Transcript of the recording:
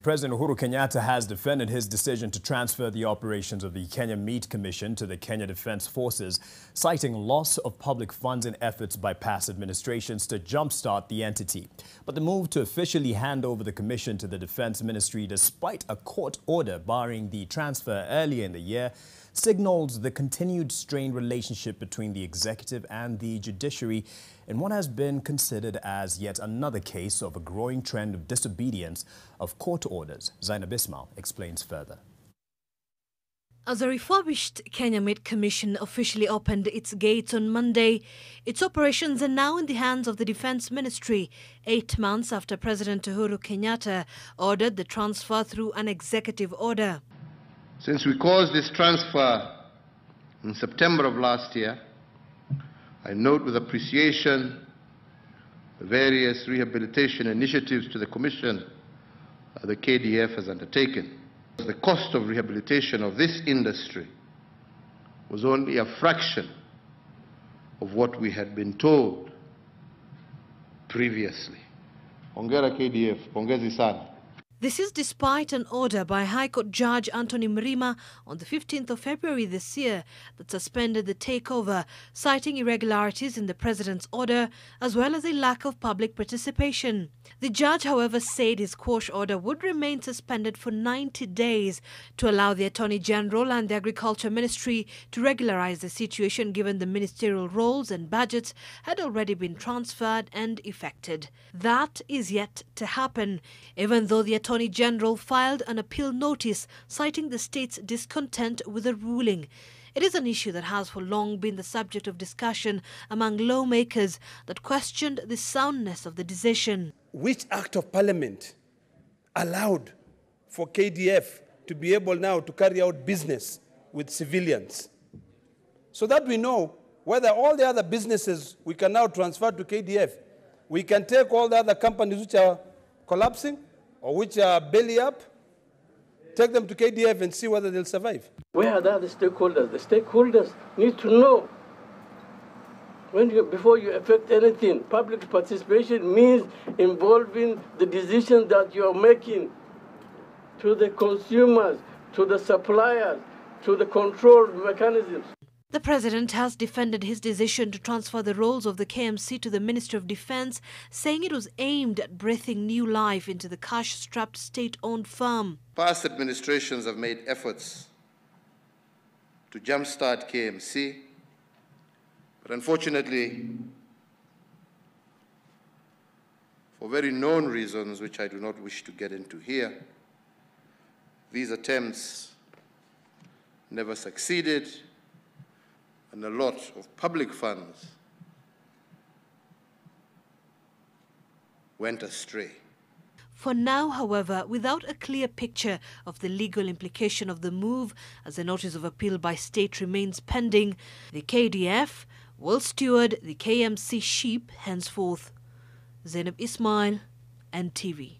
President Uhuru Kenyatta has defended his decision to transfer the operations of the Kenya Meat Commission to the Kenya Defence Forces, citing loss of public funds in efforts by past administrations to jumpstart the entity. But the move to officially hand over the commission to the Defence Ministry, despite a court order barring the transfer earlier in the year, signals the continued strained relationship between the executive and the judiciary in what has been considered as yet another case of a growing trend of disobedience of court orders. Zainab Ismail explains further. As a refurbished Kenya Meat Commission officially opened its gates on Monday, its operations are now in the hands of the Defence Ministry, 8 months after President Uhuru Kenyatta ordered the transfer through an executive order. Since we caused this transfer in September of last year, I note with appreciation the various rehabilitation initiatives to the Commission the KDF has undertaken. The cost of rehabilitation of this industry was only a fraction of what we had been told previously. Hongera KDF, pongezi sana. This is despite an order by High Court Judge Anthony Mrima on the 15th of February this year that suspended the takeover, citing irregularities in the president's order as well as a lack of public participation. The judge, however, said his quash order would remain suspended for 90 days to allow the Attorney General and the Agriculture Ministry to regularize the situation, given the ministerial roles and budgets had already been transferred and effected. That is yet to happen, even though the Attorney General filed an appeal notice citing the state's discontent with the ruling. It is an issue that has for long been the subject of discussion among lawmakers that questioned the soundness of the decision. Which act of parliament allowed for KDF to be able now to carry out business with civilians? So that we know whether all the other businesses we can now transfer to KDF, we can take all the other companies which are collapsing or which are belly up, take them to KDF and see whether they'll survive. Where are the other stakeholders? The stakeholders need to know before you affect anything. Public participation means involving the decisions that you are making to the consumers, to the suppliers, to the control mechanisms. The president has defended his decision to transfer the roles of the KMC to the Ministry of Defence, saying it was aimed at breathing new life into the cash-strapped state-owned firm. Past administrations have made efforts to jumpstart KMC, but unfortunately, for very known reasons which I do not wish to get into here, these attempts never succeeded, and a lot of public funds went astray. For now, however, without a clear picture of the legal implication of the move, as a notice of appeal by state remains pending, the KDF will steward the KMC sheep henceforth. Zainab Ismail, NTV.